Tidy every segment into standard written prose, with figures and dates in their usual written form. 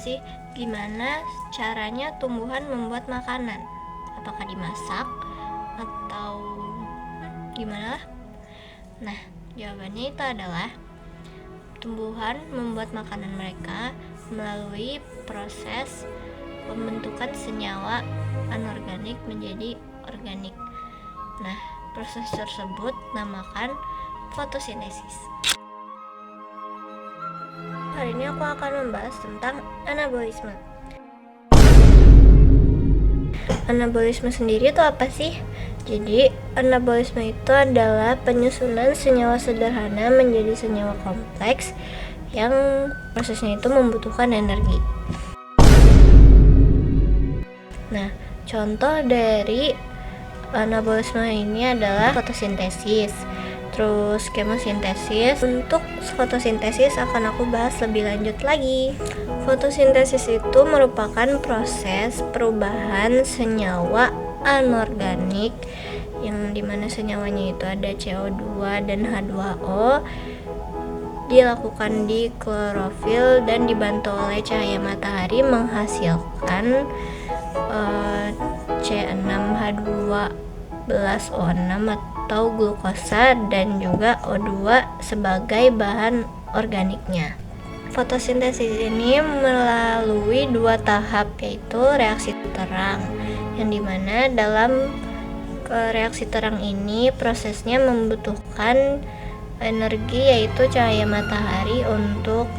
sih gimana caranya tumbuhan membuat makanan? Apakah dimasak atau gimana? Nah, jawabannya itu adalah tumbuhan membuat makanan mereka melalui proses pembentukan senyawa anorganik menjadi organik. Nah, proses tersebut namakan fotosintesis. Hari ini aku akan membahas tentang anabolisme. Anabolisme sendiri itu apa sih? Jadi, anabolisme itu adalah penyusunan senyawa sederhana menjadi senyawa kompleks yang prosesnya itu membutuhkan energi. Nah, contoh dari anabolisme ini adalah fotosintesis, terus kemosintesis. Untuk fotosintesis akan aku bahas lebih lanjut lagi. Fotosintesis itu merupakan proses perubahan senyawa anorganik yang dimana senyawanya itu ada CO2 dan H2O dilakukan di klorofil dan dibantu oleh cahaya matahari menghasilkan C6H12O6 atau glukosa dan juga O2 sebagai bahan organiknya. Fotosintesis ini melalui dua tahap, yaitu reaksi terang, yang dimana dalam reaksi terang ini prosesnya membutuhkan energi yaitu cahaya matahari untuk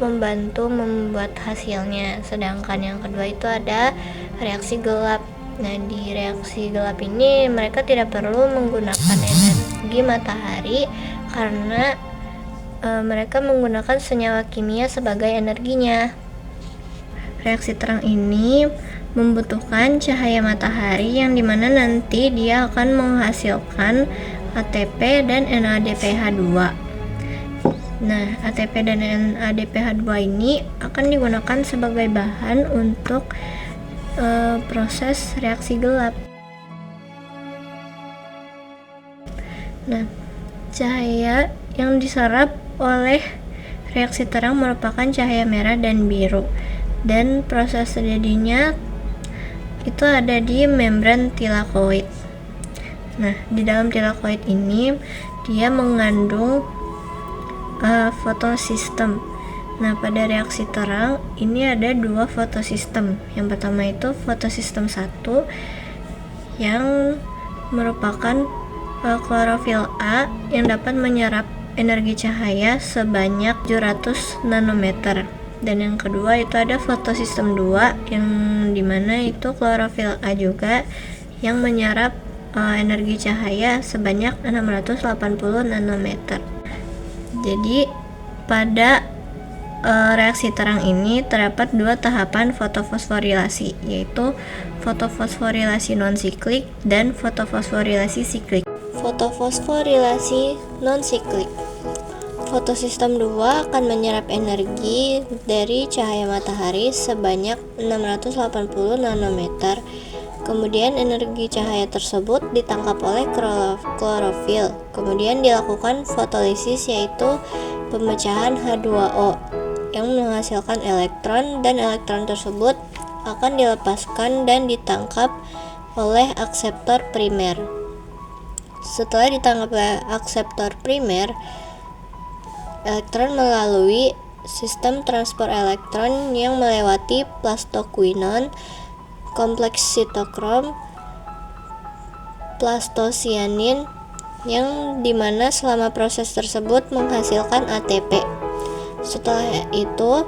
membantu membuat hasilnya. Sedangkan yang kedua itu ada reaksi gelap. Nah, di reaksi gelap ini mereka tidak perlu menggunakan energi matahari karena mereka menggunakan senyawa kimia sebagai energinya. Reaksi terang ini membutuhkan cahaya matahari yang dimana nanti dia akan menghasilkan ATP dan NADPH2. Nah, ATP dan NADPH2 ini akan digunakan sebagai bahan untuk proses reaksi gelap. Nah, cahaya yang diserap oleh reaksi terang merupakan cahaya merah dan biru, dan proses terjadinya itu ada di membran tilakoid. Nah, di dalam tilakoid ini dia mengandung fotosistem. Nah, pada reaksi terang ini ada dua fotosistem. Yang pertama itu fotosistem 1 yang merupakan klorofil A yang dapat menyerap energi cahaya sebanyak 700 nanometer. Dan yang kedua itu ada fotosistem 2 yang dimana itu klorofil A juga yang menyerap energi cahaya sebanyak 680 nanometer. Jadi pada reaksi terang ini terdapat dua tahapan fotofosforilasi, yaitu fotofosforilasi non-siklik dan fotofosforilasi siklik. Fotofosforilasi non-siklik. Fotosistem 2 akan menyerap energi dari cahaya matahari sebanyak 680 nanometer. Kemudian energi cahaya tersebut ditangkap oleh klorofil. Kemudian dilakukan fotolisis, yaitu pemecahan H2O yang menghasilkan elektron, dan elektron tersebut akan dilepaskan dan ditangkap oleh akseptor primer. Setelah ditangkap oleh akseptor primer, elektron melalui sistem transport elektron yang melewati plastoquinon, kompleks sitokrom, plastosianin, yang dimana selama proses tersebut menghasilkan ATP. Setelah itu,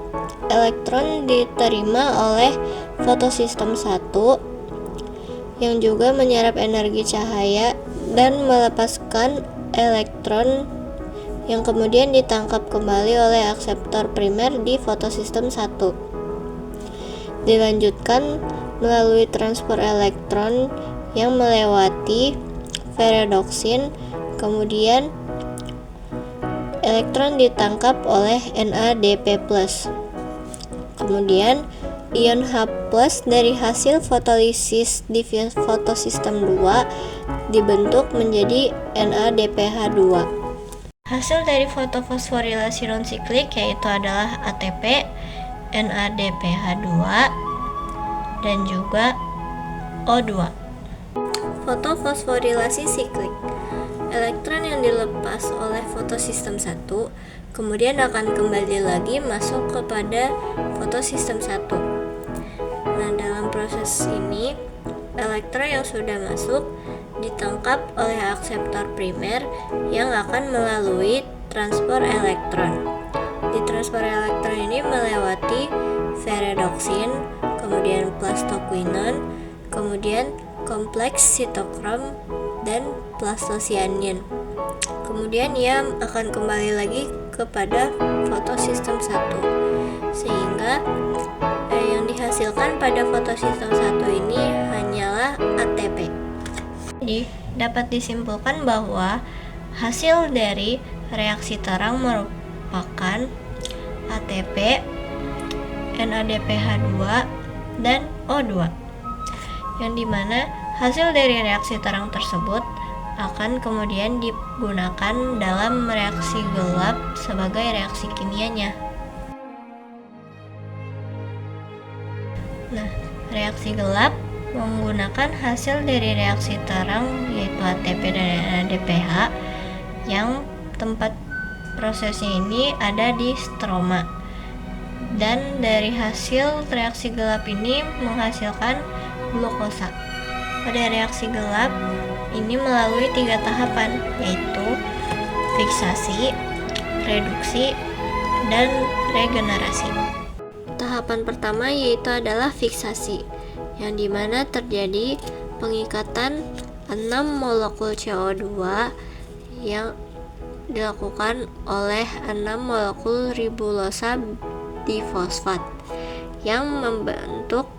elektron diterima oleh fotosistem 1 yang juga menyerap energi cahaya dan melepaskan elektron yang kemudian ditangkap kembali oleh akseptor primer di fotosistem 1. Dilanjutkan melalui transport elektron yang melewati ferredoksin, kemudian elektron ditangkap oleh NADP+. Kemudian ion H+ dari hasil fotolisis di fotosistem 2 dibentuk menjadi NADPH2. Hasil dari fotofosforilasi non-siklik yaitu adalah ATP, NADPH2, dan juga O2. Fotofosforilasi siklik. Elektron yang dilepas oleh fotosistem 1 kemudian akan kembali lagi masuk kepada fotosistem 1. Nah, dalam proses ini elektron yang sudah masuk ditangkap oleh akseptor primer yang akan melalui transport elektron. Di transport elektron ini melewati ferredoksin, kemudian plastoquinon, kemudian kompleks sitokrom dan plastosianin. Kemudian ia akan kembali lagi kepada fotosistem 1. Sehingga yang dihasilkan pada fotosistem 1 ini hanyalah ATP. Jadi, dapat disimpulkan bahwa hasil dari reaksi terang merupakan ATP, NADPH2, dan O2. Yang dimana hasil dari reaksi terang tersebut akan kemudian digunakan dalam reaksi gelap sebagai reaksi kimianya. Nah, reaksi gelap menggunakan hasil dari reaksi terang yaitu ATP dan NADPH yang tempat prosesnya ini ada di stroma. Dan dari hasil reaksi gelap ini menghasilkan glukosa. Pada reaksi gelap ini melalui 3 tahapan yaitu fiksasi, reduksi, dan regenerasi. Tahapan pertama yaitu adalah fiksasi, yang dimana terjadi pengikatan 6 molekul CO2 yang dilakukan oleh 6 molekul ribulosa difosfat yang membentuk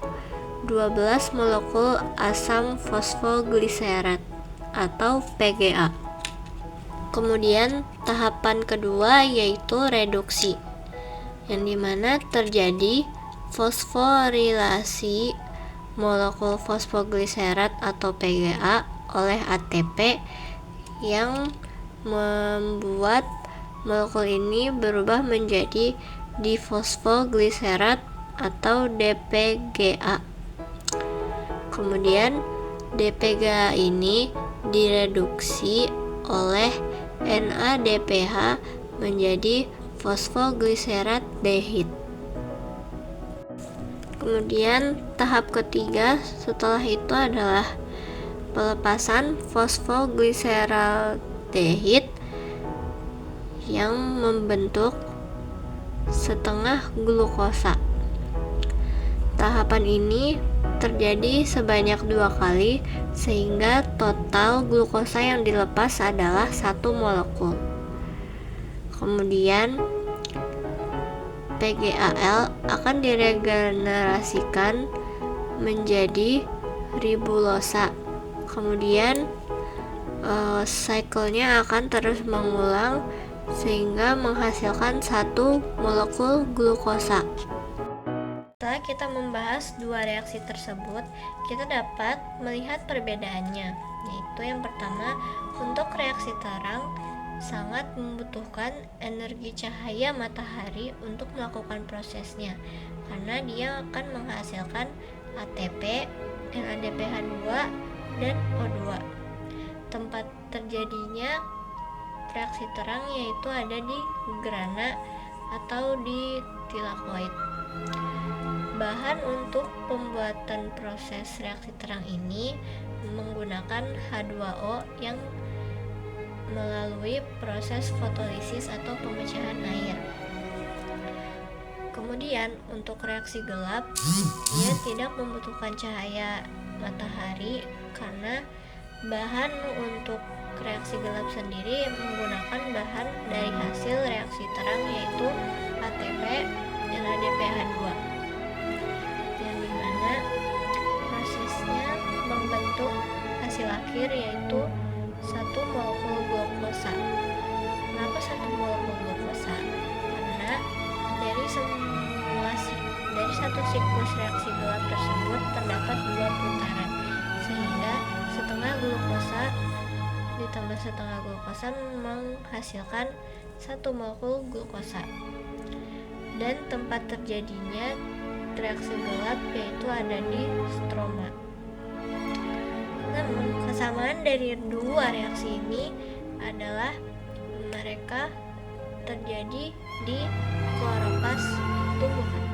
12 molekul asam fosfogliserat atau PGA. Kemudian tahapan kedua yaitu reduksi, yang dimana terjadi fosforilasi molekul fosfogliserat atau PGA oleh ATP yang membuat molekul ini berubah menjadi difosfogliserat atau DPGA. Kemudian DPGA ini direduksi oleh NADPH menjadi fosfogliserat dehid. Kemudian tahap ketiga setelah itu adalah pelepasan fosfogliseraldehid yang membentuk setengah glukosa. Tahapan ini terjadi sebanyak 2 kali sehingga total glukosa yang dilepas adalah 1 molekul. Kemudian PGAL akan diregenerasikan menjadi ribulosa. Kemudian siklenya akan terus mengulang sehingga menghasilkan 1 molekul glukosa. Setelah kita membahas 2 reaksi tersebut, kita dapat melihat perbedaannya, yaitu yang pertama, untuk reaksi terang sangat membutuhkan energi cahaya matahari untuk melakukan prosesnya, karena dia akan menghasilkan ATP, NADPH2, dan O2. Tempat terjadinya reaksi terang yaitu ada di grana atau di tilakoid. Bahan untuk pembuatan proses reaksi terang ini menggunakan H2O yang melalui proses fotolisis atau pemecahan air. Kemudian untuk reaksi gelap, dia tidak membutuhkan cahaya matahari karena bahan untuk reaksi gelap sendiri menggunakan bahan dari hasil reaksi terang yaitu ATP dan NADPH2, yang dimana prosesnya membentuk hasil akhir yaitu 1 molekul glukosa. Kenapa 1 molekul glukosa? Karena dari satu siklus reaksi gelap tersebut terdapat 2 putaran, sehingga setengah glukosa ditambah setengah glukosa menghasilkan 1 molekul glukosa. Dan tempat terjadinya reaksi gelap yaitu ada di stroma. Namun, kesamaan dari dua reaksi ini adalah mereka terjadi di kloroplas tumbuhan.